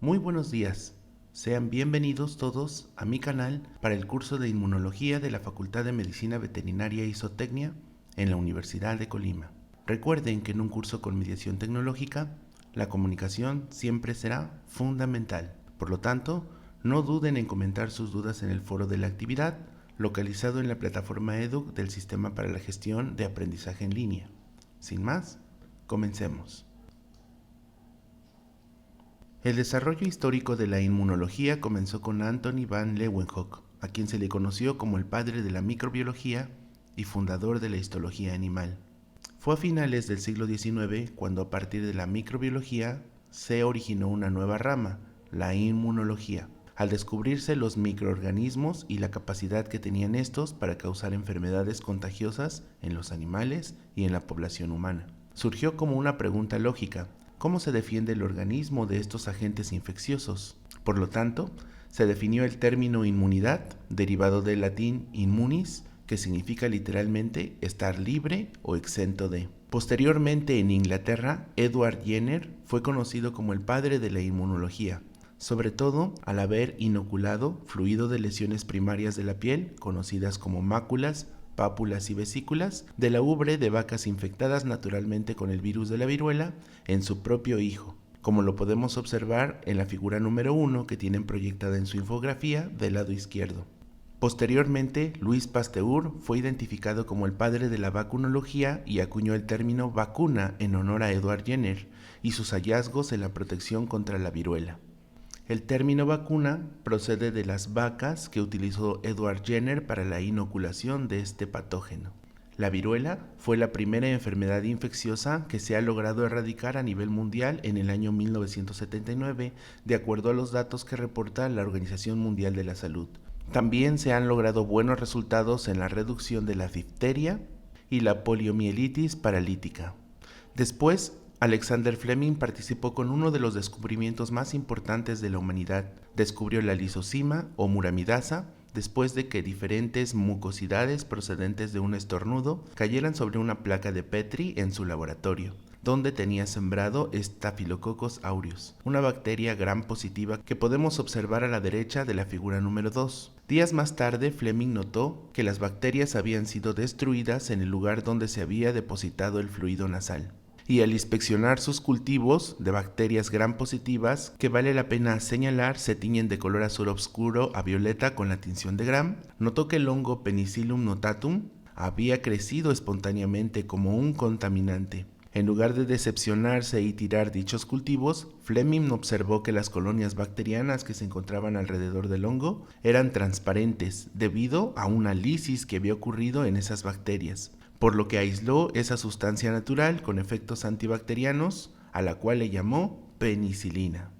Muy buenos días, sean bienvenidos todos a mi canal para el curso de Inmunología de la Facultad de Medicina Veterinaria y Zootecnia en la Universidad de Colima. Recuerden que en un curso con mediación tecnológica, la comunicación siempre será fundamental. Por lo tanto, no duden en comentar sus dudas en el foro de la actividad, localizado en la plataforma EDUC del Sistema para la Gestión de Aprendizaje en Línea. Sin más, comencemos. El desarrollo histórico de la inmunología comenzó con Anthony van Leeuwenhoek, a quien se le conoció como el padre de la microbiología y fundador de la histología animal. Fue a finales del siglo XIX cuando a partir de la microbiología se originó una nueva rama, la inmunología, al descubrirse los microorganismos y la capacidad que tenían estos para causar enfermedades contagiosas en los animales y en la población humana. Surgió como una pregunta lógica: ¿cómo se defiende el organismo de estos agentes infecciosos? Por lo tanto, se definió el término inmunidad, derivado del latín immunis, que significa literalmente estar libre o exento de. Posteriormente, en Inglaterra, Edward Jenner fue conocido como el padre de la inmunología, sobre todo al haber inoculado fluido de lesiones primarias de la piel, conocidas como máculas, pápulas y vesículas, de la ubre de vacas infectadas naturalmente con el virus de la viruela en su propio hijo, como lo podemos observar en la figura número 1 que tienen proyectada en su infografía del lado izquierdo. Posteriormente, Louis Pasteur fue identificado como el padre de la vacunología y acuñó el término vacuna en honor a Edward Jenner y sus hallazgos en la protección contra la viruela. El término vacuna procede de las vacas que utilizó Edward Jenner para la inoculación de este patógeno. La viruela fue la primera enfermedad infecciosa que se ha logrado erradicar a nivel mundial en el año 1979, de acuerdo a los datos que reporta la Organización Mundial de la Salud. También se han logrado buenos resultados en la reducción de la difteria y la poliomielitis paralítica. Después, Alexander Fleming participó con uno de los descubrimientos más importantes de la humanidad. Descubrió la lisozima o muramidasa después de que diferentes mucosidades procedentes de un estornudo cayeran sobre una placa de Petri en su laboratorio, donde tenía sembrado Staphylococcus aureus, una bacteria gram positiva que podemos observar a la derecha de la figura número 2. Días más tarde, Fleming notó que las bacterias habían sido destruidas en el lugar donde se había depositado el fluido nasal. Y al inspeccionar sus cultivos de bacterias gram positivas, que vale la pena señalar se tiñen de color azul oscuro a violeta con la tinción de gram, notó que el hongo Penicillium notatum había crecido espontáneamente como un contaminante. En lugar de decepcionarse y tirar dichos cultivos, Fleming observó que las colonias bacterianas que se encontraban alrededor del hongo eran transparentes debido a una lisis que había ocurrido en esas bacterias, por lo que aisló esa sustancia natural con efectos antibacterianos, a la cual le llamó penicilina.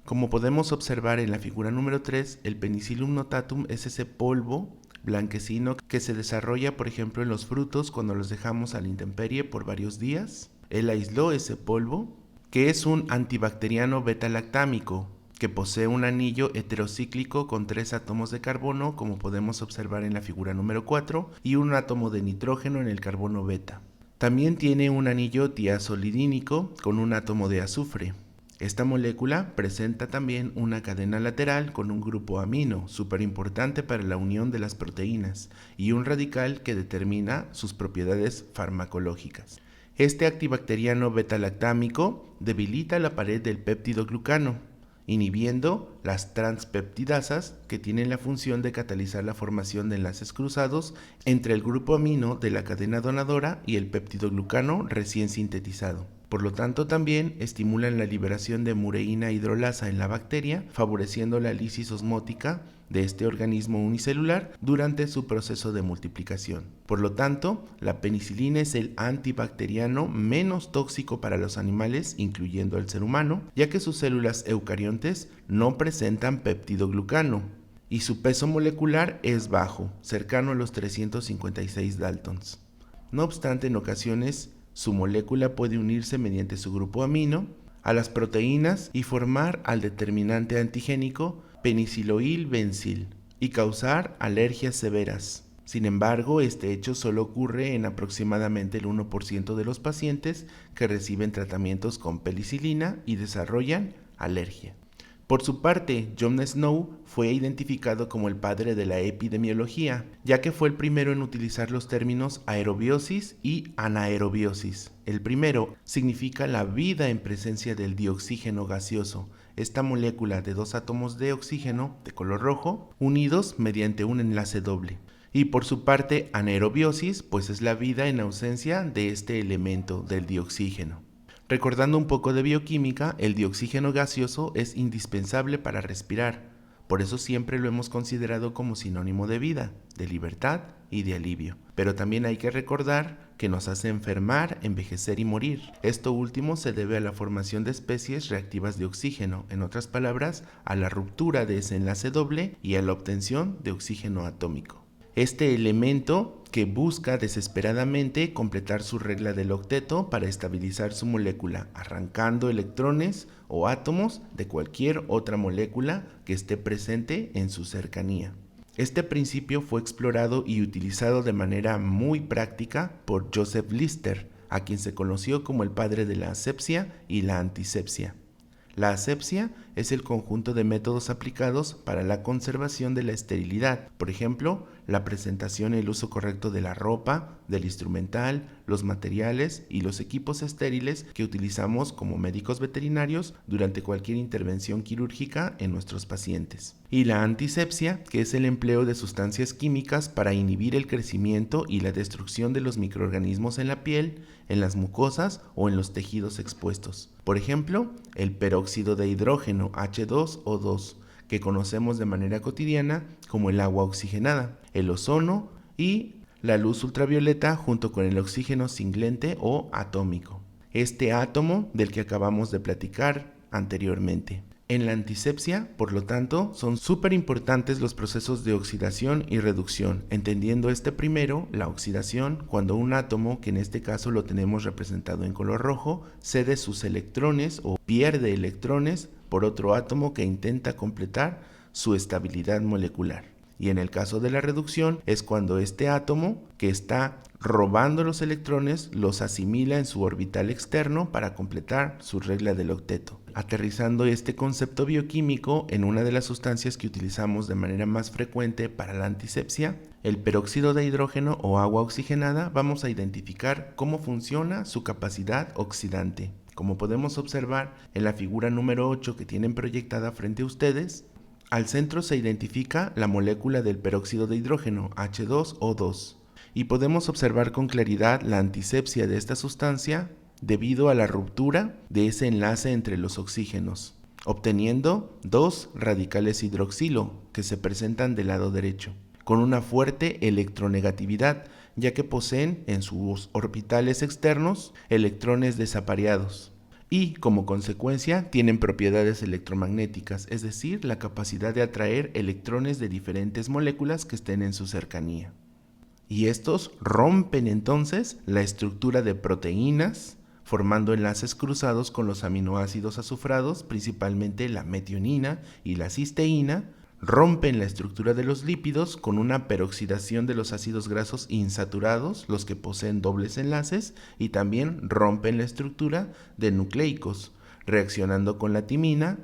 Como podemos observar en la figura número 3, el Penicillium notatum es ese polvo blanquecino que se desarrolla, por ejemplo, en los frutos cuando los dejamos a la intemperie por varios días. Él aisló ese polvo, que es un antibacteriano beta-lactámico, que posee un anillo heterocíclico con 3 átomos de carbono, como podemos observar en la figura número 4, y un átomo de nitrógeno en el carbono beta. También tiene un anillo tiazolidínico con un átomo de azufre. Esta molécula presenta también una cadena lateral con un grupo amino, súper importante para la unión de las proteínas, y un radical que determina sus propiedades farmacológicas. Este antibacteriano beta-lactámico debilita la pared del péptido glucano, inhibiendo las transpeptidasas que tienen la función de catalizar la formación de enlaces cruzados entre el grupo amino de la cadena donadora y el péptido glucano recién sintetizado. Por lo tanto, también estimulan la liberación de mureína hidrolasa en la bacteria, favoreciendo la lisis osmótica de este organismo unicelular durante su proceso de multiplicación. Por lo tanto, la penicilina es el antibacteriano menos tóxico para los animales, incluyendo al ser humano, ya que sus células eucariontes no presentan peptidoglucano y su peso molecular es bajo, cercano a los 356 daltons. No obstante, en ocasiones su molécula puede unirse mediante su grupo amino a las proteínas y formar al determinante antigénico peniciloil-bencil y causar alergias severas. Sin embargo, este hecho solo ocurre en aproximadamente el 1% de los pacientes que reciben tratamientos con penicilina y desarrollan alergia. Por su parte, John Snow fue identificado como el padre de la epidemiología, ya que fue el primero en utilizar los términos aerobiosis y anaerobiosis. El primero significa la vida en presencia del dioxígeno gaseoso, esta molécula de dos átomos de oxígeno de color rojo unidos mediante un enlace doble. Y por su parte, anaerobiosis, pues es la vida en ausencia de este elemento del dioxígeno. Recordando un poco de bioquímica, el dioxígeno gaseoso es indispensable para respirar, por eso siempre lo hemos considerado como sinónimo de vida, de libertad y de alivio. Pero también hay que recordar que nos hace enfermar, envejecer y morir. Esto último se debe a la formación de especies reactivas de oxígeno, en otras palabras, a la ruptura de ese enlace doble y a la obtención de oxígeno atómico. Este elemento que busca desesperadamente completar su regla del octeto para estabilizar su molécula, arrancando electrones o átomos de cualquier otra molécula que esté presente en su cercanía. Este principio fue explorado y utilizado de manera muy práctica por Joseph Lister, a quien se conoció como el padre de la asepsia y la antisepsia. La asepsia es el conjunto de métodos aplicados para la conservación de la esterilidad, por ejemplo, la presentación y el uso correcto de la ropa, del instrumental, los materiales y los equipos estériles que utilizamos como médicos veterinarios durante cualquier intervención quirúrgica en nuestros pacientes. Y la antisepsia, que es el empleo de sustancias químicas para inhibir el crecimiento y la destrucción de los microorganismos en la piel, en las mucosas o en los tejidos expuestos. Por ejemplo, el peróxido de hidrógeno H2O2, que conocemos de manera cotidiana como el agua oxigenada, el ozono y la luz ultravioleta junto con el oxígeno singlente o atómico. Este átomo del que acabamos de platicar anteriormente. En la antisepsia, por lo tanto, son súper importantes los procesos de oxidación y reducción, entendiendo este primero, la oxidación, cuando un átomo, que en este caso lo tenemos representado en color rojo, cede sus electrones o pierde electrones por otro átomo que intenta completar su estabilidad molecular. Y en el caso de la reducción es cuando este átomo que está robando los electrones los asimila en su orbital externo para completar su regla del octeto. Aterrizando este concepto bioquímico en una de las sustancias que utilizamos de manera más frecuente para la antisepsia, el peróxido de hidrógeno o agua oxigenada, vamos a identificar cómo funciona su capacidad oxidante. Como podemos observar en la figura número 8 que tienen proyectada frente a ustedes, al centro se identifica la molécula del peróxido de hidrógeno, H2O2, y podemos observar con claridad la antisepsia de esta sustancia debido a la ruptura de ese enlace entre los oxígenos, obteniendo dos radicales hidroxilo que se presentan del lado derecho, con una fuerte electronegatividad, ya que poseen en sus orbitales externos electrones desapareados. Y, como consecuencia, tienen propiedades electromagnéticas, es decir, la capacidad de atraer electrones de diferentes moléculas que estén en su cercanía. Y estos rompen entonces la estructura de proteínas, formando enlaces cruzados con los aminoácidos azufrados, principalmente la metionina y la cisteína, rompen la estructura de los lípidos con una peroxidación de los ácidos grasos insaturados, los que poseen dobles enlaces, y también rompen la estructura de nucleicos, reaccionando con la timina.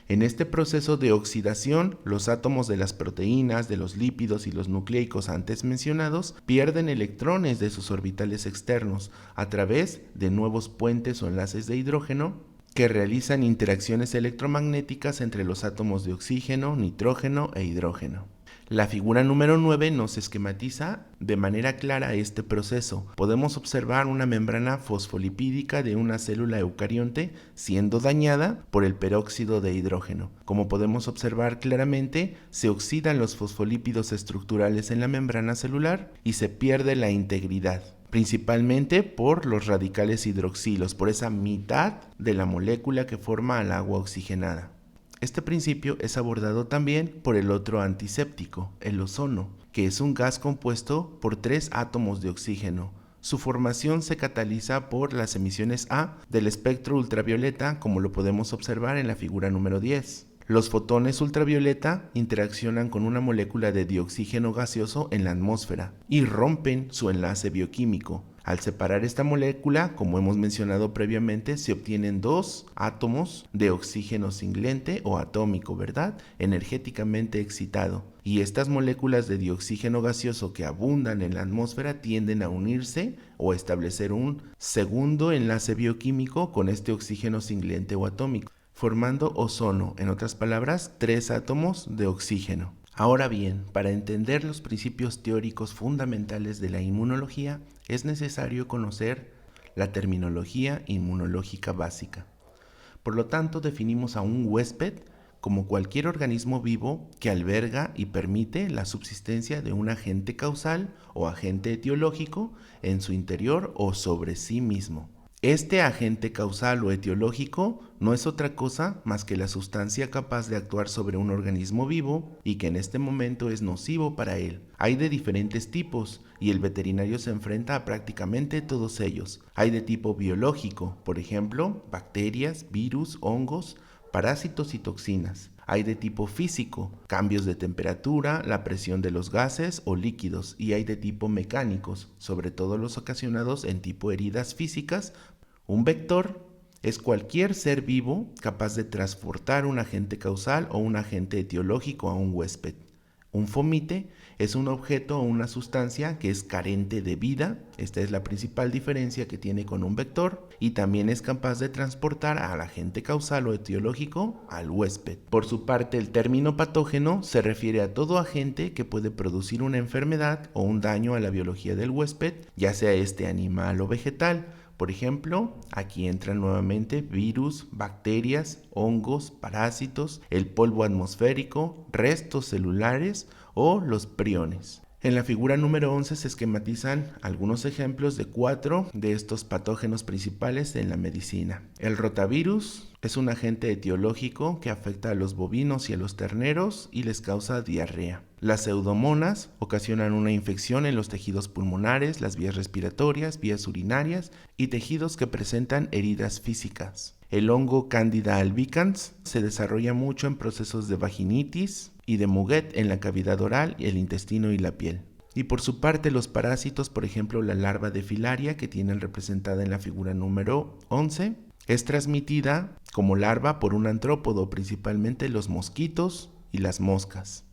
En este proceso de oxidación, los átomos de las proteínas, de los lípidos y los nucleicos antes mencionados pierden electrones de sus orbitales externos a través de nuevos puentes o enlaces de hidrógeno que realizan interacciones electromagnéticas entre los átomos de oxígeno, nitrógeno e hidrógeno. La figura número 9 nos esquematiza de manera clara este proceso. Podemos observar una membrana fosfolipídica de una célula eucarionte siendo dañada por el peróxido de hidrógeno. Como podemos observar claramente, se oxidan los fosfolípidos estructurales en la membrana celular y se pierde la integridad, principalmente por los radicales hidroxilos, por esa mitad de la molécula que forma al agua oxigenada. Este principio es abordado también por el otro antiséptico, el ozono, que es un gas compuesto por 3 átomos de oxígeno. Su formación se cataliza por las emisiones A del espectro ultravioleta, como lo podemos observar en la figura número 10. Los fotones ultravioleta interaccionan con una molécula de dioxígeno gaseoso en la atmósfera y rompen su enlace bioquímico. Al separar esta molécula, como hemos mencionado previamente, se obtienen dos átomos de oxígeno singlente o atómico, ¿verdad? Energéticamente excitado. Y estas moléculas de dioxígeno gaseoso que abundan en la atmósfera tienden a unirse o establecer un segundo enlace bioquímico con este oxígeno singlente o atómico, formando ozono, en otras palabras, 3 átomos de oxígeno. Ahora bien, para entender los principios teóricos fundamentales de la inmunología, es necesario conocer la terminología inmunológica básica. Por lo tanto, definimos a un huésped como cualquier organismo vivo que alberga y permite la subsistencia de un agente causal o agente etiológico en su interior o sobre sí mismo. Este agente causal o etiológico no es otra cosa más que la sustancia capaz de actuar sobre un organismo vivo y que en este momento es nocivo para él. Hay de diferentes tipos y el veterinario se enfrenta a prácticamente todos ellos. Hay de tipo biológico, por ejemplo, bacterias, virus, hongos, parásitos y toxinas. Hay de tipo físico, cambios de temperatura, la presión de los gases o líquidos, y hay de tipo mecánicos, sobre todo los ocasionados en tipo heridas físicas. Un vector es cualquier ser vivo capaz de transportar un agente causal o un agente etiológico a un huésped. Un fomite es un objeto o una sustancia que es carente de vida, esta es la principal diferencia que tiene con un vector, y también es capaz de transportar al agente causal o etiológico al huésped. Por su parte, el término patógeno se refiere a todo agente que puede producir una enfermedad o un daño a la biología del huésped, ya sea este animal o vegetal. Por ejemplo, aquí entran nuevamente virus, bacterias, hongos, parásitos, el polvo atmosférico, restos celulares o los priones. En la figura número 11 se esquematizan algunos ejemplos de 4 de estos patógenos principales en la medicina. El rotavirus es un agente etiológico que afecta a los bovinos y a los terneros y les causa diarrea. Las pseudomonas ocasionan una infección en los tejidos pulmonares, las vías respiratorias, vías urinarias y tejidos que presentan heridas físicas. El hongo Candida albicans se desarrolla mucho en procesos de vaginitis y de Muguet en la cavidad oral, el intestino y la piel. Y por su parte los parásitos, por ejemplo la larva de filaria que tienen representada en la figura número 11, es transmitida como larva por un artrópodo, principalmente los mosquitos y las moscas.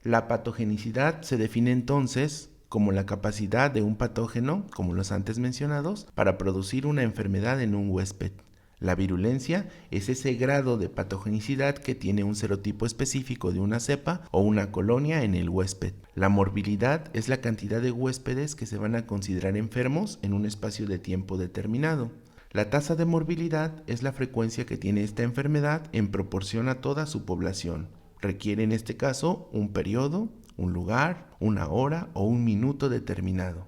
La patogenicidad se define entonces como la capacidad de un patógeno, como los antes mencionados, para producir una enfermedad en un huésped. La virulencia es ese grado de patogenicidad que tiene un serotipo específico de una cepa o una colonia en el huésped. La morbilidad es la cantidad de huéspedes que se van a considerar enfermos en un espacio de tiempo determinado. La tasa de morbilidad es la frecuencia que tiene esta enfermedad en proporción a toda su población. Requiere en este caso un periodo, un lugar, una hora o un minuto determinado.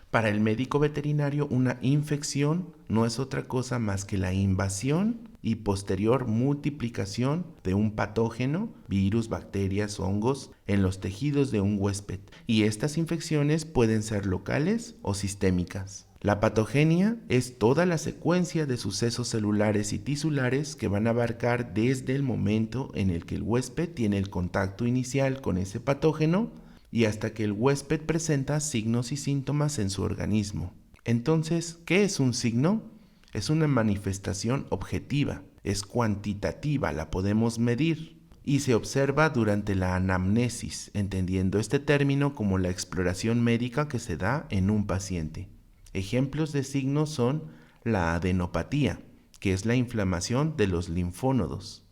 Para el médico veterinario, una infección no es otra cosa más que la invasión y posterior multiplicación de un patógeno, virus, bacterias, hongos, en los tejidos de un huésped. Y estas infecciones pueden ser locales o sistémicas. La patogenia es toda la secuencia de sucesos celulares y tisulares que van a abarcar desde el momento en el que el huésped tiene el contacto inicial con ese patógeno y hasta que el huésped presenta signos y síntomas en su organismo. Entonces, ¿qué es un signo? Es una manifestación objetiva, es cuantitativa, la podemos medir y se observa durante la anamnesis, entendiendo este término como la exploración médica que se da en un paciente. Ejemplos de signos son la adenopatía, que es la inflamación de los linfónodos,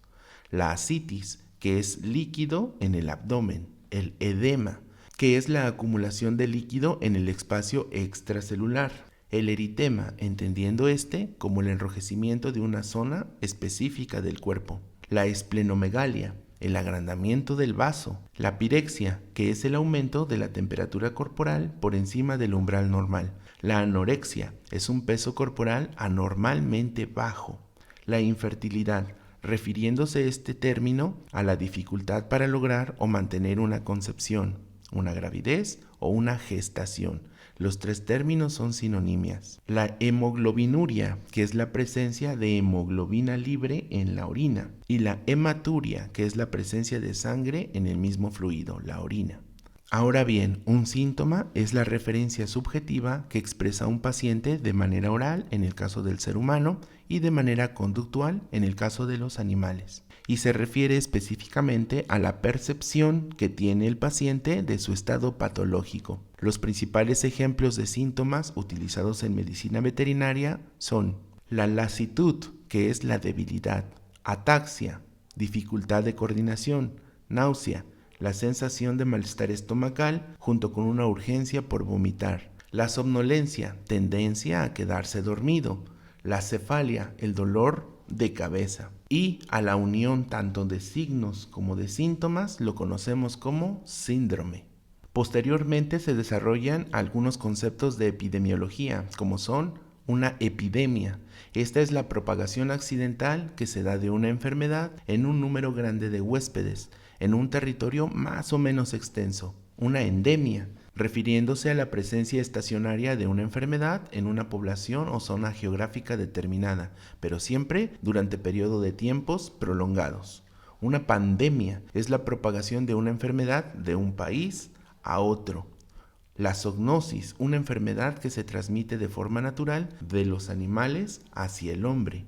la ascitis, que es líquido en el abdomen, el edema, que es la acumulación de líquido en el espacio extracelular, el eritema, entendiendo este como el enrojecimiento de una zona específica del cuerpo, la esplenomegalia, el agrandamiento del vaso, la pirexia, que es el aumento de la temperatura corporal por encima del umbral normal, la anorexia, es un peso corporal anormalmente bajo, la infertilidad, refiriéndose este término a la dificultad para lograr o mantener una concepción, una gravidez o una gestación. Los tres términos son sinonimias. La hemoglobinuria, que es la presencia de hemoglobina libre en la orina, y la hematuria, que es la presencia de sangre en el mismo fluido, la orina. Ahora bien, un síntoma es la referencia subjetiva que expresa un paciente de manera oral en el caso del ser humano y de manera conductual en el caso de los animales, y se refiere específicamente a la percepción que tiene el paciente de su estado patológico. Los principales ejemplos de síntomas utilizados en medicina veterinaria son la lasitud, que es la debilidad, ataxia, dificultad de coordinación, náusea, la sensación de malestar estomacal junto con una urgencia por vomitar, la somnolencia, tendencia a quedarse dormido, la cefalia, el dolor de cabeza, y a la unión tanto de signos como de síntomas lo conocemos como síndrome. Posteriormente se desarrollan algunos conceptos de epidemiología, como son una epidemia. Esta es la propagación accidental que se da de una enfermedad en un número grande de huéspedes, en un territorio más o menos extenso. Una endemia, refiriéndose a la presencia estacionaria de una enfermedad en una población o zona geográfica determinada, pero siempre durante periodo de tiempos prolongados. Una pandemia es la propagación de una enfermedad de un país a otro. La zoonosis, una enfermedad que se transmite de forma natural de los animales hacia el hombre.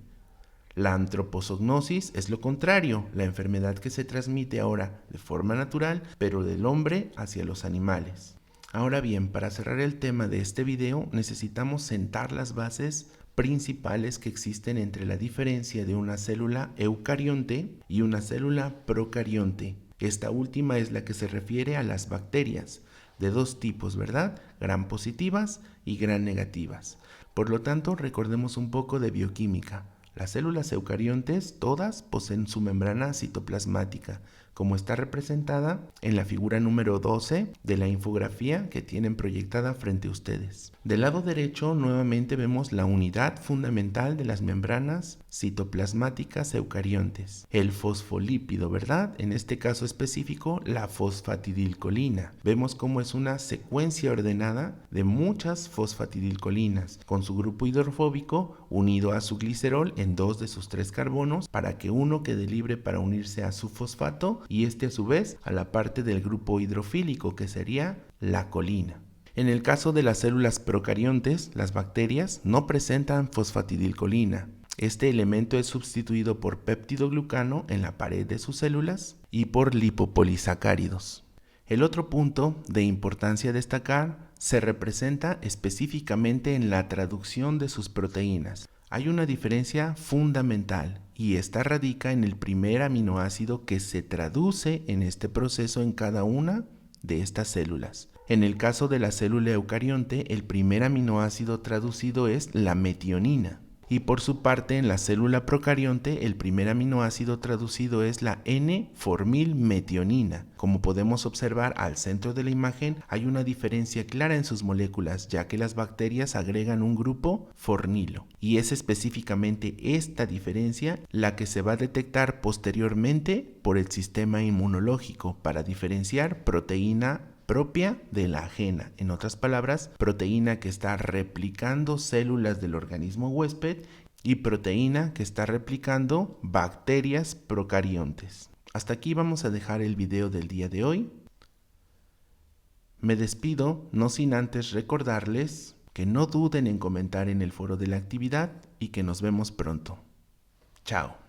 La antropozoognosis es lo contrario, la enfermedad que se transmite ahora de forma natural, pero del hombre hacia los animales. Ahora bien, para cerrar el tema de este video, necesitamos sentar las bases principales que existen entre la diferencia de una célula eucarionte y una célula procarionte. Esta última es la que se refiere a las bacterias, de dos tipos, ¿verdad? Gram positivas y gram negativas. Por lo tanto, recordemos un poco de bioquímica. Las células eucariontes todas poseen su membrana citoplasmática, como está representada en la figura número 12 de la infografía que tienen proyectada frente a ustedes. Del lado derecho nuevamente vemos la unidad fundamental de las membranas citoplasmáticas eucariontes, el fosfolípido, ¿verdad? En este caso específico, la fosfatidilcolina. Vemos cómo es una secuencia ordenada de muchas fosfatidilcolinas, con su grupo hidrofóbico unido a su glicerol en dos de sus tres carbonos para que uno quede libre para unirse a su fosfato y este a su vez a la parte del grupo hidrofílico que sería la colina. En el caso de las células procariontes, las bacterias no presentan fosfatidilcolina. Este elemento es sustituido por péptidoglucano en la pared de sus células y por lipopolisacáridos. El otro punto de importancia a destacar se representa específicamente en la traducción de sus proteínas. Hay una diferencia fundamental y esta radica en el primer aminoácido que se traduce en este proceso en cada una de estas células. En el caso de la célula eucarionte, el primer aminoácido traducido es la metionina. Y por su parte, en la célula procarionte, el primer aminoácido traducido es la N-formilmetionina. Como podemos observar al centro de la imagen, hay una diferencia clara en sus moléculas, ya que las bacterias agregan un grupo fornilo. Y es específicamente esta diferencia la que se va a detectar posteriormente por el sistema inmunológico para diferenciar proteína propia de la ajena, en otras palabras, proteína que está replicando células del organismo huésped y proteína que está replicando bacterias procariontes. Hasta aquí vamos a dejar el video del día de hoy. Me despido, no sin antes recordarles que no duden en comentar en el foro de la actividad y que nos vemos pronto. Chao.